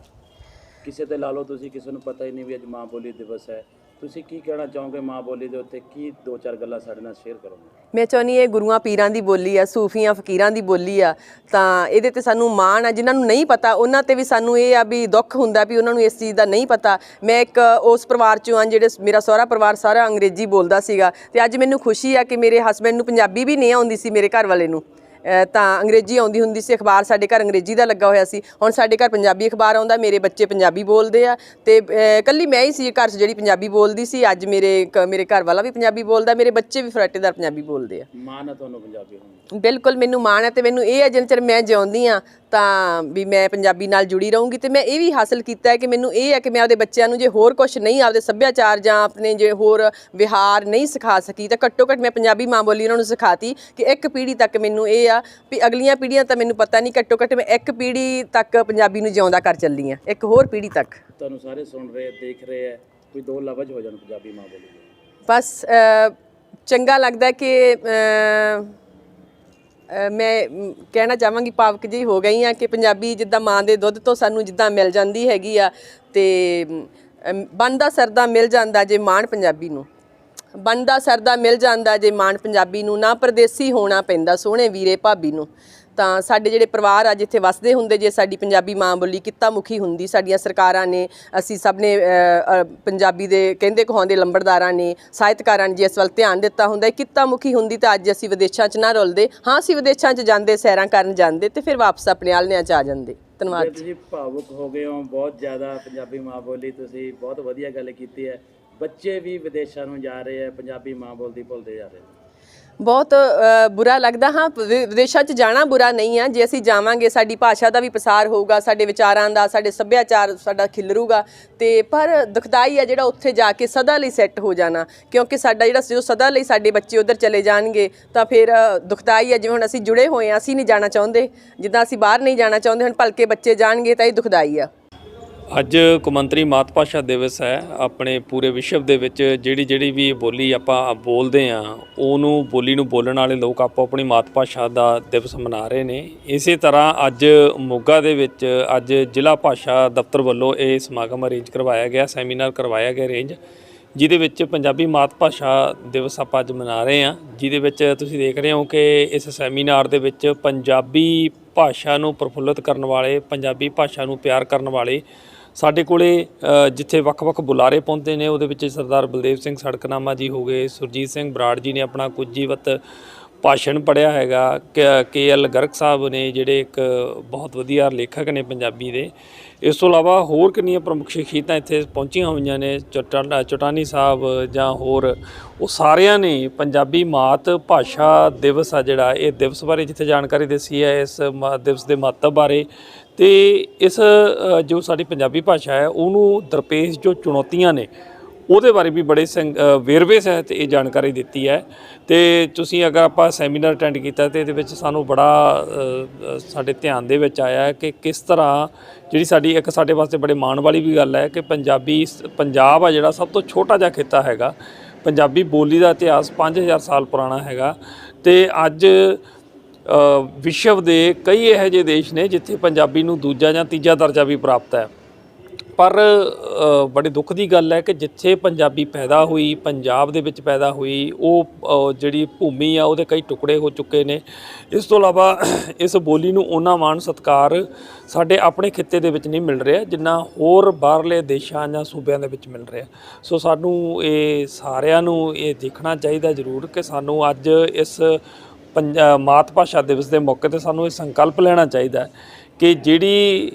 ਕਿਸੇ ਤੇ ਲਾ ਲਓ ਤੁਸੀਂ, ਕਿਸੇ ਨੂੰ ਪਤਾ ਹੀ ਨਹੀਂ ਵੀ ਅੱਜ ਮਾਂ ਬੋਲੀ ਦਿਵਸ ਹੈ। ਤੁਸੀਂ ਕੀ ਕਹਿਣਾ ਚਾਹੋਗੇ ਮਾਂ ਬੋਲੀ ਦੇ ਉੱਤੇ? ਕੀ ਦੋ ਚਾਰ ਗੱਲਾਂ ਸਾਡੇ ਨਾਲ ਸ਼ੇਅਰ ਕਰੋਗੇ? ਮੈਂ ਚਾਹੁੰਦੀ ਇਹ ਗੁਰੂਆਂ ਪੀਰਾਂ ਦੀ ਬੋਲੀ ਆ, ਸੂਫੀਆਂ ਫਕੀਰਾਂ ਦੀ ਬੋਲੀ ਆ, ਤਾਂ ਇਹਦੇ ਤੇ ਸਾਨੂੰ ਮਾਣ ਆ। ਜਿਨ੍ਹਾਂ ਨੂੰ ਨਹੀਂ ਪਤਾ ਉਹਨਾਂ ਤੇ ਵੀ ਸਾਨੂੰ ਇਹ ਆ ਵੀ ਦੁੱਖ ਹੁੰਦਾ ਵੀ ਉਹਨਾਂ ਨੂੰ ਇਸ ਚੀਜ਼ ਦਾ ਨਹੀਂ ਪਤਾ। ਮੈਂ ਇੱਕ ਉਸ ਪਰਿਵਾਰ 'ਚੋਂ ਹਾਂ ਜਿਹੜੇ ਮੇਰਾ ਸਹੁਰਾ ਪਰਿਵਾਰ ਸਾਰਾ ਅੰਗਰੇਜ਼ੀ ਬੋਲਦਾ ਸੀਗਾ, ਤੇ ਅੱਜ ਮੈਨੂੰ ਖੁਸ਼ੀ ਆ ਕਿ ਮੇਰੇ ਹਸਬੈਂਡ ਨੂੰ ਪੰਜਾਬੀ ਵੀ ਨਹੀਂ ਆਉਂਦੀ ਸੀ, ਮੇਰੇ ਘਰ ਵਾਲੇ ਨੂੰ ਤਾਂ ਅੰਗਰੇਜ਼ੀ ਆਉਂਦੀ ਹੁੰਦੀ ਸੀ। ਅਖਬਾਰ ਸਾਡੇ ਘਰ ਅੰਗਰੇਜ਼ੀ ਦਾ ਲੱਗਾ ਹੋਇਆ ਸੀ, ਹੁਣ ਸਾਡੇ ਘਰ ਪੰਜਾਬੀ ਅਖਬਾਰ ਆਉਂਦਾ, ਮੇਰੇ ਬੱਚੇ ਪੰਜਾਬੀ ਬੋਲਦੇ ਆ, ਤੇ ਇਕੱਲੀ ਮੈਂ ਹੀ ਸੀ ਘਰ 'ਚ ਜਿਹੜੀ ਪੰਜਾਬੀ ਬੋਲਦੀ ਸੀ। ਅੱਜ ਮੇਰੇ ਘਰ ਵਾਲਾ ਵੀ ਪੰਜਾਬੀ ਬੋਲਦਾ, ਮੇਰੇ ਬੱਚੇ ਵੀ ਫਰਾਟੇਦਾਰ ਪੰਜਾਬੀ ਬੋਲਦੇ ਆ। ਮਾਣ ਹੈ ਤੁਹਾਨੂੰ ਪੰਜਾਬੀ ਹੋਣ? ਬਿਲਕੁਲ ਮੈਨੂੰ ਮਾਣ ਹੈ, ਤੇ ਮੈਨੂੰ ਇਹ ਹੈ ਜਿੰਨਾ ਚਿਰ ਮੈਂ ਜਿਉਂਦੀ ਹਾਂ ਤਾਂ ਵੀ ਮੈਂ ਪੰਜਾਬੀ ਨਾਲ ਜੁੜੀ ਰਹੂੰਗੀ। ਤੇ ਮੈਂ ਇਹ ਵੀ ਹਾਸਲ ਕੀਤਾ ਹੈ ਕਿ ਮੈਨੂੰ ਇਹ ਹੈ ਕਿ ਮੈਂ ਆਪਦੇ ਬੱਚਿਆਂ ਨੂੰ ਜੇ ਹੋਰ ਕੁਛ ਨਹੀਂ, ਆਪਦੇ ਸੱਭਿਆਚਾਰ ਜਾਂ ਆਪਣੇ ਜੇ ਹੋਰ ਵਿਹਾਰ ਨਹੀਂ ਸਿਖਾ ਸਕੀ, ਤਾਂ ਘੱਟੋ ਘੱਟ ਮੈਂ ਪੰਜਾਬੀ ਮਾਂ ਬੋਲੀ ਉਹਨਾਂ ਨੂੰ ਸਿਖਾਤੀ ਕਿ ਇੱਕ ਪੀੜ੍ਹੀ ਤੱਕ ਮੈਨੂੰ ਇਹ ਆ ਵੀ ਅਗਲੀਆਂ ਪੀੜ੍ਹੀਆਂ ਤਾਂ ਮੈਨੂੰ ਪਤਾ ਨਹੀਂ, ਘੱਟੋ ਘੱਟ ਮੈਂ ਇੱਕ ਪੀੜ੍ਹੀ ਤੱਕ ਪੰਜਾਬੀ ਨੂੰ ਜਿਉਂਦਾ ਕਰ ਚੱਲੀ ਹਾਂ, ਇੱਕ ਹੋਰ ਪੀੜ੍ਹੀ ਤੱਕ। ਤੁਹਾਨੂੰ ਸਾਰੇ ਸੁਣ ਰਹੇ ਦੇਖ ਰਹੇ ਹੈ, ਕੋਈ ਦੋ ਲਫ਼ਜ਼ ਹੋ ਜਾਣ ਪੰਜਾਬੀ ਮਾਂ ਬੋਲੀ ਦੇ? ਬਸ ਚੰਗਾ ਲੱਗਦਾ ਕਿ ਮੈਂ ਕਹਿਣਾ ਚਾਹਾਂਗੀ, ਭਾਵਕ ਜਿਹੀ ਹੋ ਗਈ ਹਾਂ ਕਿ ਪੰਜਾਬੀ ਜਿੱਦਾਂ ਮਾਂ ਦੇ ਦੁੱਧ ਤੋਂ ਸਾਨੂੰ ਜਿੱਦਾਂ ਮਿਲ ਜਾਂਦੀ ਹੈਗੀ ਆ, ਤੇ ਬਣਦਾ ਸਰਦਾ ਮਿਲ ਜਾਂਦਾ ਜੇ ਮਾਣ ਪੰਜਾਬੀ ਨੂੰ, ਬਣਦਾ ਸਰਦਾ ਮਿਲ ਜਾਂਦਾ ਜੇ ਮਾਣ ਪੰਜਾਬੀ ਨੂੰ, ਨਾ ਪਰਦੇਸੀ ਹੋਣਾ ਪੈਂਦਾ ਸੋਹਣੇ ਵੀਰੇ ਭਾਬੀ ਨੂੰ। ਤਾਂ ਸਾਡੇ ਜਿਹੜੇ ਪਰਿਵਾਰ ਆ ਜਿੱਥੇ ਵਸਦੇ ਹੁੰਦੇ, ਜੇ ਸਾਡੀ ਪੰਜਾਬੀ ਮਾਂ ਬੋਲੀ ਕਿੱਤਾ ਮੁਖੀ ਹੁੰਦੀ, ਸਾਡੀਆਂ ਸਰਕਾਰਾਂ ਨੇ, ਅਸੀਂ ਸਭ ਨੇ ਪੰਜਾਬੀ ਦੇ ਕਹਿੰਦੇ ਕਹਾਉਂਦੇ ਲੰਬੜਦਾਰਾਂ ਨੇ, ਸਾਹਿਤਕਾਰਾਂ ਨੇ ਜੇ ਇਸ ਵੱਲ ਧਿਆਨ ਦਿੱਤਾ ਹੁੰਦਾ, ਕਿੱਤਾ ਮੁਖੀ ਹੁੰਦੀ, ਤਾਂ ਅੱਜ ਅਸੀਂ ਵਿਦੇਸ਼ਾਂ 'ਚ ਨਾ ਰੁਲਦੇ। ਹਾਂ, ਅਸੀਂ ਵਿਦੇਸ਼ਾਂ 'ਚ ਜਾਂਦੇ, ਸੈਰਾਂ ਕਰਨ ਜਾਂਦੇ, ਤੇ ਫਿਰ ਵਾਪਸ ਆਪਣੇ ਆਲ੍ਹਣਿਆਂ 'ਚ ਆ ਜਾਂਦੇ। ਧੰਨਵਾਦ। ਤੁਸੀਂ ਭਾਵੁਕ ਹੋ ਗਏ ਹੋ ਬਹੁਤ ਜ਼ਿਆਦਾ, ਪੰਜਾਬੀ ਮਾਂ ਬੋਲੀ ਤੁਸੀਂ ਬਹੁਤ ਵਧੀਆ ਗੱਲ ਕੀਤੀ ਹੈ। ਬੱਚੇ ਵੀ ਵਿਦੇਸ਼ਾਂ ਨੂੰ ਜਾ ਰਹੇ ਹੈ, ਪੰਜਾਬੀ ਮਾਂ ਬੋਲਦੀ ਭੁੱਲਦੇ ਜਾ ਰਹੇ ਨੇ। ਬਹੁਤ ਬੁਰਾ ਲੱਗਦਾ। ਹਾਂ, ਵਿਦੇਸ਼ਾਂ 'ਚ ਜਾਣਾ ਬੁਰਾ ਨਹੀਂ ਆ, ਜੇ ਅਸੀਂ ਜਾਵਾਂਗੇ ਸਾਡੀ ਭਾਸ਼ਾ ਦਾ ਵੀ ਪ੍ਰਸਾਰ ਹੋਊਗਾ, ਸਾਡੇ ਵਿਚਾਰਾਂ ਦਾ, ਸਾਡੇ ਸੱਭਿਆਚਾਰ ਸਾਡਾ ਖਿਲਰੂਗਾ। ਤੇ ਪਰ ਦੁਖਦਾਈ ਆ ਜਿਹੜਾ ਉੱਥੇ ਜਾ ਕੇ ਸਦਾ ਲਈ ਸੈੱਟ ਹੋ ਜਾਣਾ, ਕਿਉਂਕਿ ਸਾਡਾ ਜਿਹੜਾ ਜੋ ਸਦਾ ਲਈ ਸਾਡੇ ਬੱਚੇ ਉੱਧਰ ਚਲੇ ਜਾਣਗੇ ਤਾਂ ਫਿਰ ਦੁਖਦਾਈ ਆ। ਜਿਵੇਂ ਹੁਣ ਅਸੀਂ ਜੁੜੇ ਹੋਏ ਹਾਂ, ਅਸੀਂ ਨਹੀਂ ਜਾਣਾ ਚਾਹੁੰਦੇ, ਜਿੱਦਾਂ ਅਸੀਂ ਬਾਹਰ ਨਹੀਂ ਜਾਣਾ ਚਾਹੁੰਦੇ, ਹੁਣ ਭਲਕੇ ਬੱਚੇ ਜਾਣਗੇ ਤਾਂ ਇਹ ਦੁਖਦਾਈ ਆ। ਅੱਜ ਕੌਮਾਂਤਰੀ ਮਾਤ ਭਾਸ਼ਾ ਦਿਵਸ ਹੈ। ਆਪਣੇ ਪੂਰੇ ਵਿਸ਼ਵ ਦੇ ਵਿੱਚ ਜਿਹੜੀ ਵੀ ਬੋਲੀ ਆਪਾਂ ਬੋਲਦੇ ਹਾਂ, ਉਹਨੂੰ ਬੋਲੀ ਨੂੰ ਬੋਲਣ ਵਾਲੇ ਲੋਕ ਆਪੋ ਆਪਣੀ ਮਾਤ ਭਾਸ਼ਾ ਦਾ ਦਿਵਸ ਮਨਾ ਰਹੇ ਨੇ। ਇਸੇ ਤਰ੍ਹਾਂ ਅੱਜ ਮੋਗਾ ਦੇ ਵਿੱਚ ਅੱਜ ਜ਼ਿਲ੍ਹਾ ਭਾਸ਼ਾ ਦਫ਼ਤਰ ਵੱਲੋਂ ਇਹ ਸਮਾਗਮ ਅਰੇਂਜ ਕਰਵਾਇਆ ਗਿਆ, ਸੈਮੀਨਾਰ ਕਰਵਾਇਆ ਗਿਆ ਅਰੇਂਜ, ਜਿਹਦੇ ਵਿੱਚ ਪੰਜਾਬੀ ਮਾਤ ਭਾਸ਼ਾ ਦਿਵਸ ਆਪਾਂ ਅੱਜ ਮਨਾ ਰਹੇ ਹਾਂ। ਜਿਹਦੇ ਵਿੱਚ ਤੁਸੀਂ ਦੇਖ ਰਹੇ ਹੋ ਕਿ ਇਸ ਸੈਮੀਨਾਰ ਦੇ ਵਿੱਚ ਪੰਜਾਬੀ ਭਾਸ਼ਾ ਨੂੰ ਪ੍ਰਫੁੱਲਤ ਕਰਨ ਵਾਲੇ, ਪੰਜਾਬੀ ਭਾਸ਼ਾ ਨੂੰ ਪਿਆਰ ਕਰਨ ਵਾਲੇ ਸਾਡੇ ਕੋਲੇ ਜਿੱਥੇ ਵੱਖ-ਵੱਖ ਬੁਲਾਰੇ ਪਹੁੰਚਦੇ ਨੇ, ਉਹਦੇ ਵਿੱਚ ਸਰਦਾਰ ਬਲਦੇਵ ਸਿੰਘ ਸੜਕਨਾਮਾ ਜੀ ਹੋ ਗਏ, ਸੁਰਜੀਤ ਸਿੰਘ ਬਰਾੜ ਜੀ ਨੇ ਆਪਣਾ ਕੁਝ ਜੀਵਤ ਭਾਸ਼ਣ ਪੜ੍ਹਿਆ ਹੈਗਾ, KL ਗਰਗ ਸਾਹਿਬ ਨੇ ਜਿਹੜੇ ਇੱਕ ਬਹੁਤ ਵਧੀਆ ਲੇਖਕ ਨੇ ਪੰਜਾਬੀ ਦੇ। ਇਸ ਤੋਂ ਇਲਾਵਾ ਹੋਰ ਕਿੰਨੀਆਂ ਪ੍ਰਮੁੱਖ ਸ਼ਖਸੀਅਤਾਂ ਇੱਥੇ ਪਹੁੰਚੀਆਂ ਹੋਈਆਂ ਨੇ, ਚਟਾਨੀ ਸਾਹਿਬ ਜਾਂ ਹੋਰ, ਉਹ ਸਾਰਿਆਂ ਨੇ ਪੰਜਾਬੀ ਮਾਤ ਭਾਸ਼ਾ ਦਿਵਸ ਆ ਜਿਹੜਾ, ਇਹ ਦਿਵਸ ਬਾਰੇ ਜਿੱਥੇ ਜਾਣਕਾਰੀ ਦੱਸੀ ਹੈ, ਇਸ ਦਿਵਸ ਦੇ ਮਹੱਤਵ ਬਾਰੇ, ਤੇ ਇਸ ਜੋ ਸਾਡੀ ਪੰਜਾਬੀ ਭਾਸ਼ਾ ਹੈ ਉਹਨੂੰ ਦਰਪੇਸ਼ ਜੋ ਚੁਣੌਤੀਆਂ ਨੇ ਉਹਦੇ ਬਾਰੇ ਵੀ ਬੜੇ ਵੇਰਵੇ ਸਹਿਤ ਇਹ ਜਾਣਕਾਰੀ ਦਿੱਤੀ ਹੈ। ਤੇ ਤੁਸੀਂ ਅਗਰ ਆਪਾਂ ਸੈਮੀਨਾਰ ਅਟੈਂਡ ਕੀਤਾ ਤੇ ਇਹਦੇ ਵਿੱਚ ਸਾਨੂੰ ਬੜਾ ਸਾਡੇ ਧਿਆਨ ਦੇ ਵਿੱਚ ਆਇਆ ਕਿ ਕਿਸ ਤਰ੍ਹਾਂ ਜਿਹੜੀ ਸਾਡੀ ਇੱਕ ਸਾਡੇ ਵਾਸਤੇ ਬੜੇ ਮਾਣ ਵਾਲੀ ਵੀ ਗੱਲ ਹੈ ਕਿ ਪੰਜਾਬ ਆ ਜਿਹੜਾ ਸਭ ਤੋਂ ਛੋਟਾ ਜਿਹਾ ਖਿੱਤਾ ਹੈਗਾ, ਪੰਜਾਬੀ ਬੋਲੀ ਦਾ ਇਤਿਹਾਸ 5000 ਸਾਲ ਪੁਰਾਣਾ ਹੈਗਾ, ਤੇ ਅੱਜ ਵਿਸ਼ਵ ਦੇ ਕਈ ਇਹੋ ਜਿਹੇ ਦੇਸ਼ ਨੇ ਜਿੱਥੇ ਪੰਜਾਬੀ ਨੂੰ ਦੂਜਾ ਜਾਂ ਤੀਜਾ ਦਰਜਾ ਵੀ ਪ੍ਰਾਪਤ ਹੈ। ਪਰ ਬੜੇ ਦੁੱਖ ਦੀ ਗੱਲ ਹੈ ਕਿ ਜਿੱਥੇ ਪੰਜਾਬੀ ਪੈਦਾ ਹੋਈ, ਪੰਜਾਬ ਦੇ ਵਿੱਚ ਪੈਦਾ ਹੋਈ, ਉਹ ਜਿਹੜੀ ਭੂਮੀ ਆ ਉਹਦੇ ਕਈ ਟੁਕੜੇ ਹੋ ਚੁੱਕੇ ਨੇ। ਇਸ ਤੋਂ ਇਲਾਵਾ ਇਸ ਬੋਲੀ ਨੂੰ ਓਨਾ ਮਾਣ ਸਤਿਕਾਰ ਸਾਡੇ ਆਪਣੇ ਖਿੱਤੇ ਦੇ ਵਿੱਚ ਨਹੀਂ ਮਿਲ ਰਿਹਾ ਜਿੰਨਾ ਹੋਰ ਬਾਹਰਲੇ ਦੇਸ਼ਾਂ ਜਾਂ ਸੂਬਿਆਂ ਦੇ ਵਿੱਚ ਮਿਲ ਰਿਹਾ। ਸੋ ਸਾਨੂੰ ਇਹ ਸਾਰਿਆਂ ਨੂੰ ਇਹ ਦੇਖਣਾ ਚਾਹੀਦਾ ਜ਼ਰੂਰ ਕਿ ਸਾਨੂੰ ਅੱਜ ਇਸ ਮਾਤ ਭਾਸ਼ਾ ਦਿਵਸ ਦੇ ਮੌਕੇ 'ਤੇ ਸਾਨੂੰ ਇਹ ਸੰਕਲਪ ਲੈਣਾ ਚਾਹੀਦਾ ਕਿ ਜਿਹੜੀ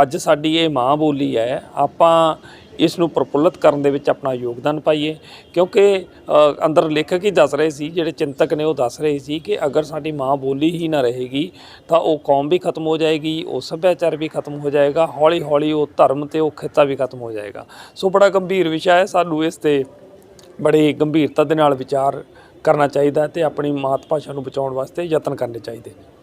ਅੱਜ ਸਾਡੀ ਇਹ ਮਾਂ ਬੋਲੀ ਹੈ, ਆਪਾਂ ਇਸ ਨੂੰ ਪ੍ਰਫੁੱਲਤ ਕਰਨ ਦੇ ਵਿੱਚ ਆਪਣਾ ਯੋਗਦਾਨ ਪਾਈਏ। ਕਿਉਂਕਿ ਅੰਦਰ ਲੇਖਕ ਹੀ ਦੱਸ ਰਹੇ ਸੀ, ਜਿਹੜੇ ਚਿੰਤਕ ਨੇ ਉਹ ਦੱਸ ਰਹੇ ਸੀ ਕਿ ਅਗਰ ਸਾਡੀ ਮਾਂ ਬੋਲੀ ਹੀ ਨਾ ਰਹੇਗੀ ਤਾਂ ਉਹ ਕੌਮ ਵੀ ਖਤਮ ਹੋ ਜਾਏਗੀ, ਉਹ ਸੱਭਿਆਚਾਰ ਵੀ ਖਤਮ ਹੋ ਜਾਏਗਾ, ਹੌਲੀ ਹੌਲੀ ਉਹ ਧਰਮ ਤੇ ਉਹ ਖਿੱਤਾ ਵੀ ਖਤਮ ਹੋ ਜਾਏਗਾ। ਸੋ ਬੜਾ ਗੰਭੀਰ ਵਿਸ਼ਾ ਹੈ, ਸਾਨੂੰ ਇਸ ਤੇ ਬੜੀ ਗੰਭੀਰਤਾ ਦੇ ਨਾਲ ਵਿਚਾਰ ਕਰਨਾ ਚਾਹੀਦਾ ਤੇ ਆਪਣੀ ਮਾਤ ਭਾਸ਼ਾ ਨੂੰ ਬਚਾਉਣ ਵਾਸਤੇ ਯਤਨ ਕਰਨੇ ਚਾਹੀਦੇ ਨੇ।